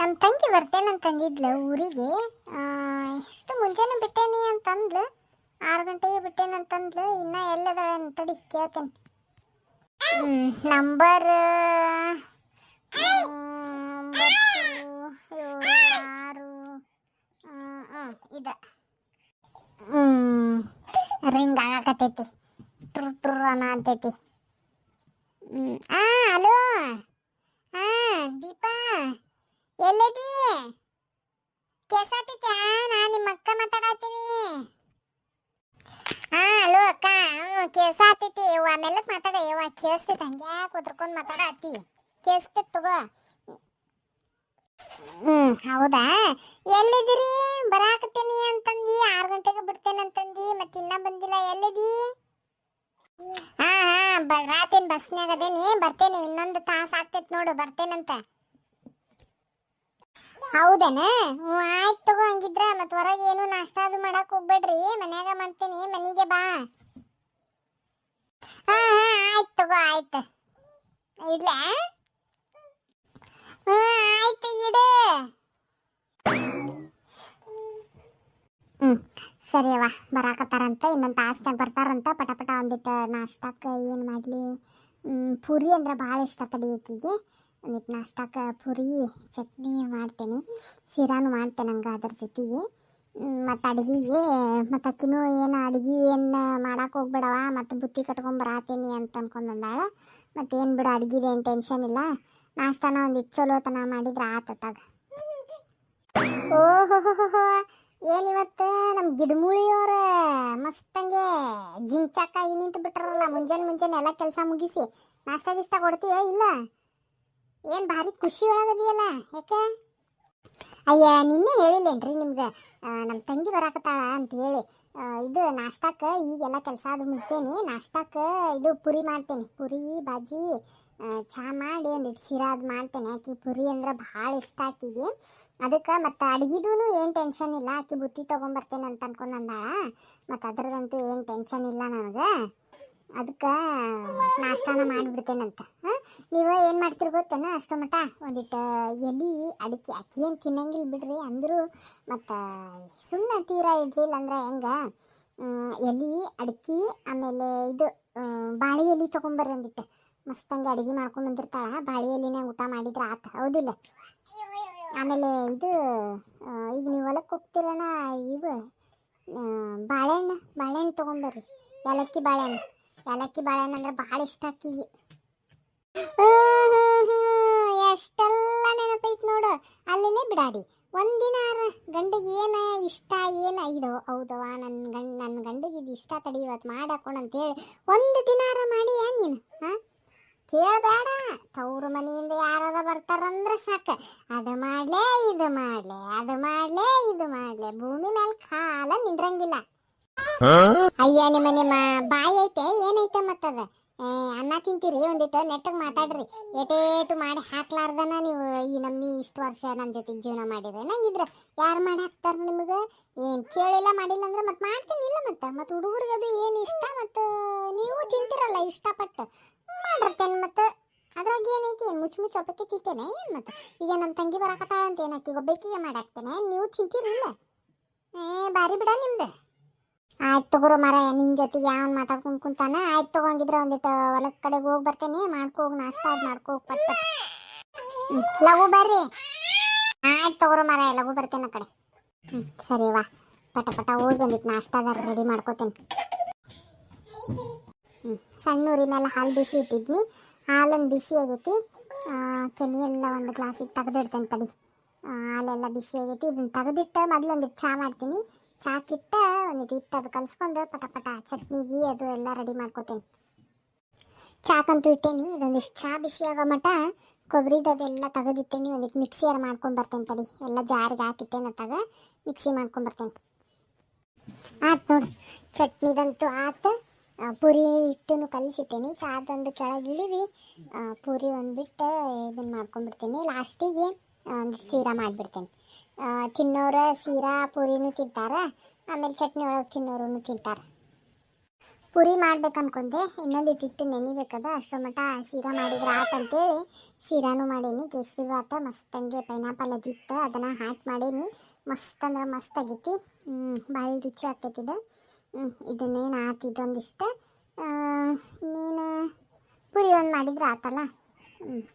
ನಮ್ಮ ತಂಗಿ ಬರ್ತೇನಂತಂದಿದ್ಲು ಊರಿಗೆ. ಎಷ್ಟು ಮುಂಜಾನೆ ಬಿಟ್ಟೇನಿ ಅಂತಂದ್ಲು, 6 ಗಂಟೆಗೆ ಬಿಟ್ಟೇನಂತಂದ್ಲು. ಇನ್ನು ಎಲ್ಲದಾಳೆ ಅಂತಡಿ ಕೇಳ್ತೇನೆ. ನಂಬರ್ 9, 7, 6 ಇದೆ. ರಿಂಗ್ ಆಗಕತ್ತೈತಿ, ಟ್ರು ಟ್ರು ಅನ್ನತೈತಿ. ಹಲೋ, ದೀಪಾ ಎಲ್ಲದಿ? ಕೇಳ್ಸಾತೈತಿ? ನಾನು ನಿಮ್ಮ ಅಕ್ಕ ಮಾತಾಡತ್ತೀನಿ. ಹಲೋ ಅಕ್ಕ. ಕೇಳ್ಸಾತೈತಿ ಯವ್ವ, ಮೆಲ್ಲಕ್ ಮಾತಾಡ ಯವ್ವ. ಕೇಳಿಸ್ತೈತಿ, ಹಂಗೆ ಕುದ್ರಕೊಂಡು ಮಾತಾಡತ್ತಿ. ಕೇಳಿಸ್ತೈತಿ ತಗೋ. ಹೌದಾ, ಎಲ್ಲಿದ್ದೀರಿ? ಬರಾಕತ್ತೀನಿ ಅಂತಂದಿ, 6 ಗಂಟೆಗೆ ಬಿಡ್ತೇನಂತಂದಿ, ಮತ್ತೆ ಇನ್ನ ಬಂದಿಲ್ಲ. ಎಲ್ಲಿದಿ? ಬರಾತೇನಿ, ಬಸ್ನ್ಯಾಗ ಅದೇನಿ, ಬರ್ತೇನೆ. ಇನ್ನೊಂದು ತಾಸು ಆಗ್ತೈತಿ ನೋಡು, ಬರ್ತೇನಂತ. ಹೌದೇನ? ಆಯ್ತು ತಗೋ. ಹಂಗಿದ್ರ ಮತ್ತೆ ಹೊರಗೆ ಏನು ನಾಷ್ಟ ಅದು ಮಾಡಕ್ ಹೋಗ್ಬೇಡ್ರಿ, ಮನ್ಯಾಗ ಮಾಡ್ತೇನೆ. ಮನೆಗೆ ಬಾ. ಆಯ್ತು ತಗೋ, ಆಯ್ತು. ಇಡ್ಲ? ಆಯ್ತು, ಇಡು. ಸರಿಯವ್ವ, ಬರಾಕತ್ತಾರಂತ. ಇನ್ನೊಂದು ತಾಸ್ನಾಗ ಬರ್ತಾರಂತ. ಪಟ ಒಂದಿಟ್ಟು ನಾಷ್ಟಕ್ಕೆ ಏನು ಮಾಡಲಿ? ಪೂರಿ ಅಂದ್ರೆ ಭಾಳ ಇಷ್ಟ ತಡಿ ಈಕಿಗೆ. ಒಂದಿಟ್ಟು ನಾಷ್ಟಕ್ಕೆ ಪೂರಿ ಚಟ್ನಿ ಮಾಡ್ತೇನೆ, ಸೀರಾನು ಮಾಡ್ತೇನೆ ಹಂಗೆ ಅದ್ರ ಜೊತೆಗೆ. ಮತ್ತು ಅಡುಗೆಗೆ ಮತ್ತು ಅಕ್ಕಿನೂ ಏನು ಅಡುಗೆ ಏನು ಮಾಡಕ್ಕೆ ಹೋಗ್ಬೇಡವ, ಮತ್ತು ಬುತ್ತಿ ಕಟ್ಕೊಂಡು ಬರಾತೀನಿ ಅಂತ ಅನ್ಕೊಂಡಂದಾಳ. ಮತ್ತು ಏನು ಬಿಡು, ಅಡುಗೆದು ಏನು ಟೆನ್ಷನ್ ಇಲ್ಲ. ನಾಷ್ಟನ ಒಂದಿಟ್ಟು ಚಲೋತನ ಮಾಡಿದ್ರೆ ಆತತ್ತಾಗ. ಓಹೋ, ಏನಿವತ್ತು ನಮ್ಮ ಗಿಡಮೂಳಿಯವ್ರ ಮಸ್ತಂಗೆ ಜಿಂಚಾಕಾಗಿ ನಿಂತು ಬಿಟ್ರಲ್ಲ. ಮುಂಜಾನೆ ಎಲ್ಲ ಕೆಲಸ ಮುಗಿಸಿ ನಾಷ್ಟ ಗಿಷ್ಟ ಕೊಡ್ತೀಯೋ ಇಲ್ಲ? ಏನು ಭಾರಿ ಖುಷಿ ಒಳಗದಿಯಲ್ಲ, ಯಾಕೆ? ಅಯ್ಯ, ನಿನ್ನೆ ಹೇಳಿಲ್ಲೇನ್ರಿ ನಿಮ್ಗೆ ನಮ್ಮ ತಂಗಿ ಬರಾಕತ್ತಾಳ ಅಂತ ಹೇಳಿ. ಇದು ನಾಷ್ಟಕ್ಕೆ ಈಗೆಲ್ಲ ಕೆಲಸ ಅದು ಮುಗಿಸೇನಿ. ನಾಷ್ಟಕ್ಕೆ ಇದು ಪುರಿ ಮಾಡ್ತೇನೆ, ಪುರಿ ಬಾಜಿ ಚಹಾ ಮಾಡಿ ಒಂದಿಟ್ಟು ಸಿರಾ ಅದು ಮಾಡ್ತೇನೆ. ಆಕಿ ಪುರಿ ಅಂದ್ರೆ ಭಾಳ ಇಷ್ಟ ಆಕಿಗೆ. ಅದಕ್ಕೆ ಮತ್ತು ಅಡುಗೆದೂ ಏನು ಟೆನ್ಷನ್ ಇಲ್ಲ. ಆಕಿ ಬುತ್ತಿ ತೊಗೊಂಬರ್ತೇನೆ ಅಂತ ಅನ್ಕೊಂಡಂದಾಳ. ಮತ್ತು ಅದ್ರದಂತೂ ಏನು ಟೆನ್ಷನ್ ಇಲ್ಲ ನನಗೆ. ಅದಕ್ಕೆ ನಾಷ್ಟಾನ ಮಾಡಿಬಿಡ್ತೇನಂತ. ನೀವು ಏನು ಮಾಡ್ತೀರಿ ಗೊತ್ತೇನ? ಅಷ್ಟು ಮಟ್ಟ ಒಂದಿಟ್ಟು ಎಲೆ ಅಡಿಕೆ ಅಕ್ಕಿ ಏನು ತಿನ್ನಂಗಿಲ್ಲ ಬಿಡ್ರಿ ಅಂದರು. ಮತ್ತು ಸುಮ್ಮನೆ ತೀರಾ ಇಡ್ಲಿಲ್ಲ ಅಂದ್ರೆ ಹೆಂಗೆ? ಎಲೆ ಅಡಿಕೆ ಆಮೇಲೆ ಇದು ಬಾಳೆ ಎಲೆ ತೊಗೊಂಬರ್ರಿ. ಒಂದಿಟ್ಟು ಮಸ್ತಂಗೆ ಅಡುಗೆ ಮಾಡ್ಕೊಂಡು ಬಂದಿರ್ತಾಳೆ. ಬಾಳೆ ಎಲೆನೇ ಊಟ ಮಾಡಿದ್ರೆ ಆತ, ಹೌದಿಲ್ಲ? ಆಮೇಲೆ ಇದು ಈಗ ನೀವು ಹೊಲಕ್ಕೆ ಹೋಗ್ತೀರಣ, ಇವು ಬಾಳೆಹಣ್ಣು ತೊಗೊಂಬರ್ರಿ. ಏಲಕ್ಕಿ ಬಾಳೆಹಣ್ಣು ಅಂದ್ರೆ ಭಾಳ ಇಷ್ಟ ಆಕಿಗೆ. ಎಷ್ಟೆಲ್ಲ ನೆನಪೈತಿ ನೋಡು. ಅಲ್ಲೇ ಬಿಡಾಡಿ ಒಂದಿನ ಗಂಡಿಗೆ ಏನು ಇಷ್ಟ, ಏನು ಇದು ಹೌದವ ನನ್ನ ಗಂಡಿಗೆ ಇದು ಇಷ್ಟ, ತಡಿ ಇವತ್ತು ಮಾಡಾಕೊಂಡು ಅಂತೇಳಿ ಒಂದು ದಿನಾರ ಮಾಡಿ ನೀನು ಕೇಳಬೇಡ. ತವ್ರ ಮನೆಯಿಂದ ಯಾರು ಬರ್ತಾರಂದ್ರೆ ಸಾಕು, ಅದು ಮಾಡಲೇ ಇದು ಮಾಡಲೇ ಭೂಮಿ ಮೇಲೆ ಕಾಲ ನಿಂದ್ರಂಗಿಲ್ಲ. ಅಯ್ಯ, ನಿಮ್ಮ ಬಾಯಿ ಐತೆ ಏನೈತೆ ಮತ್ತದ? ಅನ್ನ ತಿಂತೀರಿ, ಒಂದಿಟ್ಟು ನೆಟ್ಟಗೆ ಮಾತಾಡ್ರಿ. ಏಟೇಟು ಮಾಡಿ ಹಾಕ್ಲಾರ್ದನ ನೀವು ಈ ನಮ್ಮಿ ಇಷ್ಟು ವರ್ಷ ನನ್ನ ಜೊತೆಗೆ ಜೀವನ ಮಾಡಿದ್ರೆ ನಂಗಿದ್ರೆ ಯಾರು ಮಾಡಿ ಹಾಕ್ತಾರೆ ನಿಮಗೆ? ಏನು ಕೇಳಿಲ್ಲ ಮಾಡಿಲ್ಲ ಅಂದ್ರೆ ಮತ್ತೆ ಮಾಡ್ತೀನಿ ಇಲ್ಲ? ಮತ್ತು ಹುಡುಗರಿಗದು ಏನು ಇಷ್ಟ, ಮತ್ತು ನೀವು ತಿಂತೀರಲ್ಲ ಇಷ್ಟಪಟ್ಟು ಮಾಡಿರ್ತೇನೆ. ಮತ್ತು ಅದ್ರಾಗ ಏನೈತಿ? ಏನು ಮುಚ್ಚು ಒಬ್ಬಕ್ಕೆ ತಿಂತೇನೆ ಏನು? ಮತ್ತು ಈಗ ನಮ್ಮ ತಂಗಿ ಬರಾಕತ್ತಾಳ ಅಂತ ಏನಕ್ಕೆ ಒಬ್ಬಕ್ಕಿಗೆ ಮಾಡಿ ಹಾಕ್ತೇನೆ, ನೀವು ತಿಂತೀರಿಲ್ಲ? ಬಾರಿ ಬಿಡ ನಿಮ್ದು. ಆಯ್ತು ತಗೋರು ಮರ, ನಿನ್ನ ಜೊತೆಗೆ ಯಾವನ್ ಮಾತಾಡ್ಕೊಂಡು ಕುಂತಾನ. ಆಯ್ತು ತಗೊಂಗಿದ್ರೆ ಒಂದಿಟ್ಟು ಹೊಲಕ್ಕೆ ಕಡೆಗೆ ಹೋಗಿ ಬರ್ತೇನೆ. ಮಾಡ್ಕೋಗಿ ನಾಷ್ಟ ಅದು ಮಾಡ್ಕೋಗಿ ಪಟ್ ಲಘು ಬರ್ರಿ. ಆಯ್ತು ತಗೋರು ಮರ, ಲಘು ಬರ್ತೇನೆ ಆ ಕಡೆ. ಸರಿವಾ, ಪಟ ಹೋಗಿ ಬಂದಿಟ್ಟು ನಾಷ್ಟದಾರ ರೆಡಿ ಮಾಡ್ಕೋತೇನೆ. ಸಣ್ಣ ಉರಿ ಮೇಲೆ ಹಾಲು ಬಿಸಿ ಇಟ್ಟಿದ್ನಿ. ಹಾಲೊಂದು ಬಿಸಿ ಆಗೈತಿ. ಕೆನೆ ಎಲ್ಲ ಒಂದು ಗ್ಲಾಸಿಗೆ ತೆಗೆದಿಡ್ತೇನೆ ತಡಿ. ಹಾಲೆಲ್ಲ ಬಿಸಿ ಆಗೈತಿ. ಇದನ್ನು ತೆಗೆದಿಟ್ಟು ಮೊದಲೊಂದಿಟ್ಟು ಚಹಾ ಮಾಡ್ತೀನಿ. ಚಾಕಿಟ್ಟ ಒಂದಿಟ್ಟು ಹಿಟ್ಟು ಅದು ಕಲಿಸ್ಕೊಂಡು ಪಟ ಚಟ್ನಿಗೆ ಅದು ಎಲ್ಲ ರೆಡಿ ಮಾಡ್ಕೋತೇನೆ. ಚಾಕಂತೂ ಇಟ್ಟೇನಿ. ಇದೊಂದಿಷ್ಟು ಚಹಾ ಬಿಸಿ ಆಗೋ ಮಟ್ಟ ಕೊಬ್ಬರಿದು ಅದೆಲ್ಲ ತೆಗೆದಿಟ್ಟೇನಿ. ಒಂದಿಟ್ಟು ಮಿಕ್ಸಿಯಾರು ಮಾಡ್ಕೊಂಡು ಬರ್ತೇನೆ ತಡಿ. ಎಲ್ಲ ಜಾರಿಗೆ ಹಾಕಿಟ್ಟೇನೆ, ತಗ ಮಿಕ್ಸಿ ಮಾಡ್ಕೊಂಬರ್ತೇನೆ. ಆಯ್ತು ನೋಡಿ, ಚಟ್ನಿದಂತೂ ಆಯ್ತು. ಪೂರಿ ಹಿಟ್ಟನ್ನು ಕಲಿಸಿಟ್ಟೇನಿ. ಚಾದಂದು ಕೆಳಗೆ ಇಳಿವಿ ಪೂರಿ ಒಂದು ಬಿಟ್ಟು ಇದನ್ನು ಮಾಡ್ಕೊಂಡ್ಬಿಡ್ತೀನಿ. ಲಾಸ್ಟಿಗೆ ಒಂದು ಸೀರಾ ಮಾಡಿಬಿಡ್ತೇನೆ. ತಿನ್ನೋರು ಸೀರಾ ಪೂರಿನೂ ತಿಂತಾರೆ, ಆಮೇಲೆ ಚಟ್ನಿ ಒಳಗೆ ತಿನ್ನೋರು ತಿಂತಾರೆ. ಪುರಿ ಮಾಡ್ಬೇಕು ಅನ್ಕೊಂಡೆ, ಇನ್ನೊಂದು ಇಟ್ಟಿಟ್ಟು ನೆನಿಬೇಕದ. ಅಷ್ಟರ ಮಟ್ಟ ಸೀರಾ ಮಾಡಿದ್ರೆ ಆತಂತೇಳಿ ಸೀರಾನು ಮಾಡೀನಿ. ಕೇಸರಿ ಭಾತ ಮಸ್ತಂಗೆ ಪೈನಾಪಲ್ ಅದಿತ್ತು, ಅದನ್ನು ಹಾಕಿ ಮಾಡೀನಿ. ಮಸ್ತ್ ಅಂದ್ರೆ ಮಸ್ತ್ ಆಗೈತಿ. ಭಾಳ ರುಚಿ ಆಗ್ತೈತಿದು. ಇದನ್ನೇನು ಆತಿದ್ದೊಂದಿಷ್ಟ. ಇನ್ನೇನು ಪುರಿ ಒಂದು ಮಾಡಿದ್ರೆ ಆತಲ್ಲ.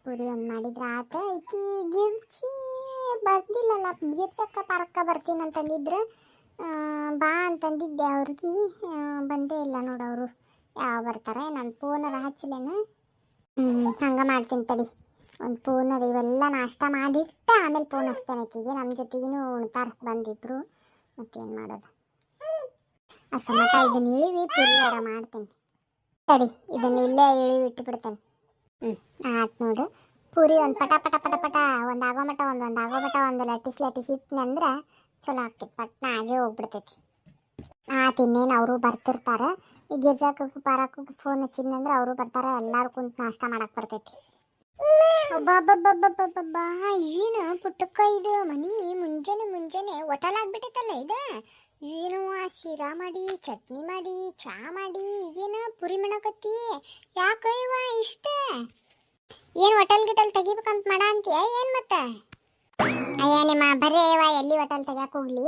ಪುರಿ ಒಂದು ಮಾಡಿದ್ರೆ ಆತ. ಈಕಿ ಗಿರ್ಚಿ ಬರ್ದಿಲ್ಲಲ್ಲ, ಗಿರ್ಚಕ್ಕ ಪಾರಕ್ಕ ಬರ್ತೀನಿ ಅಂತಂದಿದ್ರು. ಬಾ ಅಂತಂದಿದ್ದೆ ಅವ್ರಿಗೆ, ಬಂದೇ ಇಲ್ಲ ನೋಡವರು. ಯಾವ ಬರ್ತಾರೆ, ನಾನು ಫೋನರ ಹಚ್ಚಲೇನು. ಹಂಗೆ ಮಾಡ್ತೀನಿ ತಡಿ. ಒಂದು ಫೋನರ ಇವೆಲ್ಲ ನಾಷ್ಟ ಮಾಡಿಟ್ಟು ಆಮೇಲೆ ಫೋನ್ ಹಚ್ತೇನೆ ಆಕಿಗೆ. ನಮ್ಮ ಜೊತೆಗೂ ಉಣ್ತಾರೆ ಬಂದಿದ್ರು. ಮತ್ತೇನು ಮಾಡೋದು. ಅಷ್ಟು ಮಟ್ಟ ಇದನ್ನ ಇಳಿವಿ ಪುರಿಯಾರ ಮಾಡ್ತೀನಿ ತಡಿ. ಇದನ್ನ ಇಲ್ಲೇ ಇಳಿವಿ ಇಟ್ಟುಬಿಡ್ತೇನೆ. ಆಯ್ತು ನೋಡು. ಪೂರಿ ಒಂದು ಪಟ ಪಟ ಪಟ ಪಟ ಒಂದು ಆಗೋ ಮಟ್ಟ ಒಂದು ಆಗೋ ಮಟ್ಟ ಒಂದು ಲಟ್ಟಿಸಿ ಇಟ್ಟನಂದ್ರೆ ಚಲೋ ಆಗ್ತೈತಿ. ಪಟ್ನ ಆಗೇ ಹೋಗ್ಬಿಡ್ತೈತಿ. ಇನ್ನೇನು ಅವರು ಬರ್ತಿರ್ತಾರೆ. ಈ ಗಿರ್ಜಾಕಕ್ಕೂ ಪಾರಕ್ಕೂ ಫೋನ್ ಹಚ್ಚಿದ್ನಂದ್ರೆ ಅವರು ಬರ್ತಾರೆ. ಎಲ್ಲರೂ ಕುಂತು ನಾಷ್ಟ ಮಾಡಕ್ಕೆ ಬರ್ತೈತಿ. ಬಾ ಏನು ಪುಟ್ಟಕ್ಕ ಇದು ಮನಿ ಮುಂಜಾನೆ ಒಟಲಾಗ್ಬಿಟ್ಟೈತಲ್ಲ ಇದು. ಏನು ಶಿರಾ ಮಾಡಿ, ಚಟ್ನಿ ಮಾಡಿ, ಚಾ ಮಾಡಿ, ಈಗೇನು ಪುರಿ ಮಾಡಕತ್ತಿ? ಯಾಕೆ ಇವ ಇಷ್ಟ? ಏನು ಹೋಟೆಲ್ ಗಿಟಲ್ ತೆಗಿಬೇಕಂತ ಮಾಡ ಅಂತೀಯ ಏನು ಮತ್ತೆ? ಅಯ್ಯ ನಿಮ್ಮ ಬರೇ ಎಲ್ಲಿ ಹೋಟೆಲ್ ತೆಗಿಯಕ್ಕೆ ಹೋಗ್ಲಿ.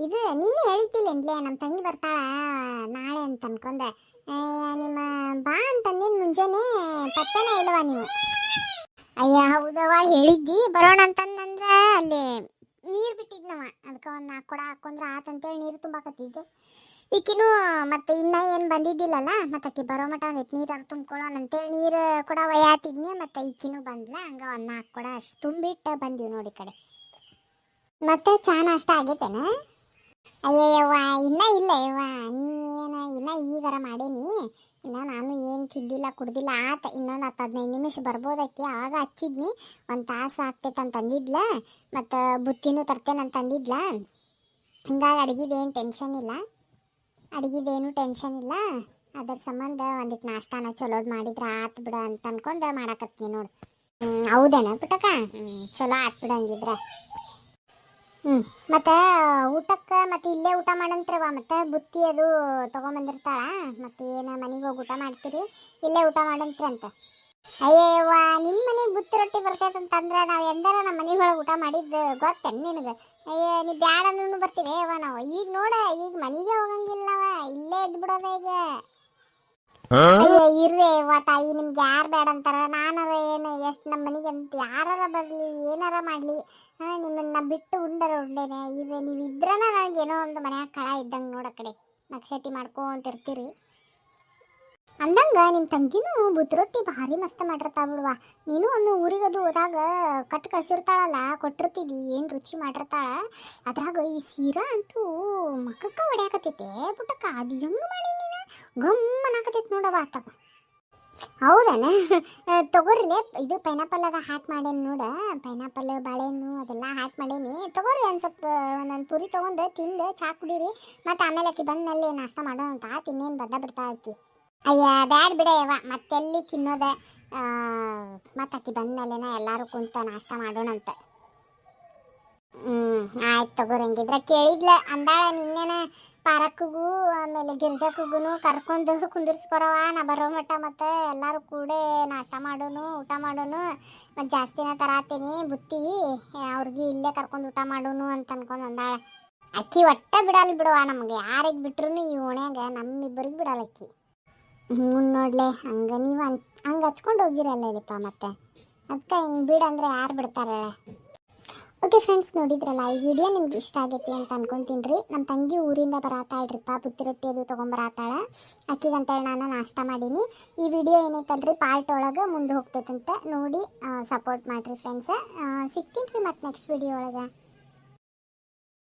ಇದು ನಿನ್ನೆ ಹೇಳಿದ್ದಿಲ್ಲೇನ್ಲೇ ನಮ್ಮ ತಂಗಿ ಬರ್ತಾಳ ನಾಳೆ ಅಂತ ಅನ್ಕೊಂಡೆ. ನಿಮ್ಮ ಬಾ ಅಂತಂದಿನ ಮುಂಜಾನೆ ಪತ್ತನೇ ಇಲ್ವಾ ನೀವು? ಅಯ್ಯ ಹೌದವ ಹೇಳಿದ್ದಿ ಬರೋಣ ಅಂತಂದ್ರೆ ಅಲ್ಲಿ ನೀರು ಬಿಟ್ಟಿದ್ನವ. ಅದಕ್ಕೆ ಒಂದು 4 ಕೊಡ ಹಾಕೊಂಡ್ರೆ ಆತಂತೇಳಿ ನೀರು ತುಂಬಾಕತ್ತಿದ್ದೆ. ಈಕಿನೂ ಮತ್ತೆ ಇನ್ನೂ ಏನು ಬಂದಿದ್ದಿಲ್ಲಲ್ಲ, ಮತ್ತೆ ಆಕಿ ಬರೋ ಮಟ್ಟ ಒಂದಿಟ್ಟು ನೀರು ತುಂಬ್ಕೊಳ್ಳೋಣ ಅಂತೇಳಿ ನೀರು ಕೊಡ ಒಯ್ಯಾತಿದ್ನಿ. ಮತ್ತು ಈಕಿನೂ ಬಂದ್ಲ. ಹಂಗೆ ಒಂದು 4 ಕೊಡ ಅಷ್ಟು ತುಂಬಿಟ್ಟು ಬಂದೀವಿ ನೋಡಿ ಕಡೆ. ಮತ್ತೆ ಚಾ ನಾಷ್ಟ ಆಗೈತೇನ? ಅಯ್ಯವ್ವ ಇನ್ನೂ ಇಲ್ಲ ಯವ್ವ. ನೀನು ಇನ್ನೂ ಈಗಾರ ಮಾಡೇನಿ. ಇನ್ನು ನಾನು ಏನು ತಿಂದಿಲ್ಲ ಕುಡ್ದಿಲ್ಲ. ಆತ ಇನ್ನೊಂದು 10-15 ನಿಮಿಷ ಬರ್ಬೋದಕ್ಕೆ. ಆವಾಗ ಹಚ್ಚಿದ್ನಿ. 1 ತಾಸು ಆಗ್ತೈತೆ ಅಂತಂದಿದ್ಲ. ಮತ್ತು ಬುತ್ತಿನೂ ತರ್ತೇನೆ ಅಂತಂದಿದ್ಲ. ಹಿಂಗಾಗಿ ಅಡುಗೆದೇನು ಟೆನ್ಷನ್ ಇಲ್ಲ. ಅದ್ರ ಸಂಬಂಧ ಒಂದಿಟ್ಟು ನಾಷ್ಟಾನ ಚಲೋದು ಮಾಡಿದ್ರೆ ಆತು ಬಿಡ ಅಂತ ಅನ್ಕೊಂಡು ಮಾಡಾಕತ್ತೀನಿ ನೋಡು. ಹೌದೇನ ಪುಟ್ಟಕ್ಕ? ಚಲೋ ಆತು ಬಿಡ ಹಂಗಿದ್ರೆ. ಮತ್ತು ಊಟಕ್ಕೆ ಮತ್ತೆ ಇಲ್ಲೇ ಊಟ ಮಾಡಂತ್ರವ. ಮತ್ತು ಬುತ್ತಿ ಅದು ತೊಗೊಂಬಂದಿರ್ತಾಳ. ಮತ್ತು ಏನು ಮನೆಗೆ ಹೋಗಿ ಊಟ ಮಾಡ್ತೀರಿ, ಇಲ್ಲೇ ಊಟ ಮಾಡಂತ್ರಂತ. ಅಯ್ಯವ್ವ ನಿಮ್ಮ ಮನೆಗೆ ಬುತ್ತಿ ರೊಟ್ಟಿ ಬರ್ತೈತಂತಂದ್ರೆ ನಾವು ಎಂದಾರ ನಮ್ಮ ಮನೆಗೆ ಒಳಗೆ ಊಟ ಮಾಡಿದ್ದು ಗೊತ್ತೇನು ನಿನಗೆ? ಅಯ್ಯ ನೀ ಬ್ಯಾಡ ಅಂದ್ರೂ ಬರ್ತೀವಿ ಅವ ನಾವು. ಈಗ ನೋಡ, ಈಗ ಮನೆಗೆ ಹೋಗಂಗಿಲ್ಲವ, ಇಲ್ಲೇ ಇದ್ದು ಬಿಡೋದ ಈಗ. ಅಯ್ಯ ಇರ್ರಿ ಅವ್ವ ತಾಯಿ, ನಿಮ್ಗೆ ಯಾರು ಬೇಡ ಅಂತಾರ? ನಾನಾರ ಏನು ಎಷ್ಟು ನಮ್ಮ ಮನೆಗೆ ಅಂತ ಯಾರಾರ ಬರಲಿ ಏನಾರ ಮಾಡಲಿ ನಿಮ್ಮನ್ನ ಬಿಟ್ಟು ಉಂಡೇನೆ. ಇದು ನೀವು ಇದ್ರನ ನನಗೇನೋ ಒಂದು ಮನ್ಯಾಗ ಕಳ ಇದ್ದಂಗೆ ನೋಡ ಕಡೆ ನಕ್ಸಟಿ ಮಾಡ್ಕೊಂತಿರ್ತೀರಿ. ಅಂದಂಗೆ ನಿಮ್ಮ ತಂಗಿನೂ ಬುತ್ತಿ ರೊಟ್ಟಿ ಭಾರಿ ಮಸ್ತ್ ಮಾಡಿರ್ತಾ ಬಿಡುವ. ನೀನು ಒಮ್ಮೆ ಊರಿಗದು ಹೋದಾಗ ಕಟ್ಟು ಕಳಿಸಿರ್ತಾಳಲ್ಲ, ಕೊಟ್ಟಿರ್ತಿದ್ದಿ. ಏನು ರುಚಿ ಮಾಡಿರ್ತಾಳ. ಅದ್ರಾಗ ಈ ಸೀರಾ ಅಂತೂ ಮಕ್ಕಕ್ಕ ಹೊಡ್ಯಾಕತ್ತೈತೆ ಪುಟ್ಟಕ್ಕ. ಅದು ಹೆಂಗೆ ಮಾಡಿ ನೀನು ಗಮ್ಮನಾಕತೈತೆ ನೋಡವ ಆತಾಗ. ಹೌದನ? ತಗೋರಿಲೆ, ಇದು ಪೈನಾಪಲ್ ಅದ ಹಾಕಿ ಮಾಡೇನಿ ನೋಡ. ಪೈನಾಪಲ್ ಬಾಳೆಹಣ್ಣು ಅದೆಲ್ಲ ಹಾಕಿ ಮಾಡೇನಿ. ತಗೋರಿ ಒಂದು ಸ್ವಲ್ಪ ಒಂದೊಂದು ಪುರಿ ತೊಗೊಂಡು ತಿಂದು ಚಾ ಕುಡೀರಿ. ಮತ್ತು ಆಮೇಲೆ ಆಕಿ ಬಂದಮೇಲೆ ನಾಷ್ಟ ಮಾಡೋಣ ಅಂತ. ಇನ್ನೇನು ಬಂದ ಆಕಿ. ಅಯ್ಯ ಬ್ಯಾಡ ಬಿಡ ಯವ್ವ, ಮತ್ತೆಲ್ಲಿ ತಿನ್ನೋದ. ಮತ್ತು ಆಕಿ ಬಂದಮೇಲೆನ ಎಲ್ಲರೂ ಕುಂತ ನಾಷ್ಟ ಮಾಡೋಣಂತ. ಆಯ್ತು ತಗೋರಿ. ಹಂಗಿದ್ರೆ ಕೇಳಿದ್ಲ ಅಂದಾಳ ನಿನ್ನೆನ ಪಾರಕ್ಕಗೂ ಆಮೇಲೆ ಗಿರ್ಜಕ್ಕೂ ಕರ್ಕೊಂಡು ಕುಂದಿರ್ಸ್ಕೊರವ ನಾ ಬರೋ ಮಟ್ಟ. ಮತ್ತು ಎಲ್ಲರೂ ಕೂಡ ನಾಷ್ಟ ಮಾಡೋನು, ಊಟ ಮಾಡೋನು. ಮತ್ತು ಜಾಸ್ತಿನ ತರಾತೀನಿ ಬುತ್ತಿ ಅವ್ರಿಗೆ ಇಲ್ಲೇ ಕರ್ಕೊಂಡು ಊಟ ಮಾಡೋನು ಅಂತ ಅನ್ಕೊಂಡು ಅಂದಾಳ. ಅಕ್ಕಿ ಒಟ್ಟ ಬಿಡಲ್ಲ ಬಿಡುವ ನಮಗೆ. ಯಾರಿಗೆ ಬಿಟ್ರು ಈ ಓಣ್ಯಾಗ ನಮ್ಮಿಬ್ಬರಿಗೆ ಬಿಡಲ್ಲ ಅಕ್ಕಿ. ನೋಡ್ಲೆ ಹಂಗೆ ನೀವು ಹಂಗೆ ಹಚ್ಕೊಂಡು ಹೋಗಿರಲ್ಲ ಇಲ್ಲಪ್ಪ. ಮತ್ತೆ ಅದಕ್ಕೆ ಹಿಂಗೆ ಬಿಡಂದ್ರೆ ಯಾರು ಬಿಡ್ತಾರೆ? ಓಕೆ ಫ್ರೆಂಡ್ಸ್, ನೋಡಿದ್ರಲ್ಲ ಈ ವಿಡಿಯೋ ನಿಮ್ಗೆ ಇಷ್ಟ ಆಗೈತಿ ಅಂತ ಅನ್ಕೊಂತೀನಿ ರೀ. ನಮ್ಮ ತಂಗಿ ಊರಿಂದ ಬರತ್ತಾಳ್ರಿಪ್ಪ, ಬುತ್ತಿ ರೊಟ್ಟಿ ಅದು ತೊಗೊಂಬರತ್ತಾಳ. ಅಕ್ಕಿಗಂತೇಳಿ ನಾನು ನಾಷ್ಟ ಮಾಡೀನಿ. ಈ ವಿಡಿಯೋ ಏನೈತಲ್ರಿ ಪಾರ್ಟ್ ಒಳಗೆ ಮುಂದೆ ಹೋಗ್ತೈತಂತ ನೋಡಿ ಸಪೋರ್ಟ್ ಮಾಡಿರಿ ಫ್ರೆಂಡ್ಸ್. ಸಿಗ್ತೀನಿ ರೀ ಮತ್ತೆ ನೆಕ್ಸ್ಟ್ ವಿಡಿಯೋ ಒಳಗೆ.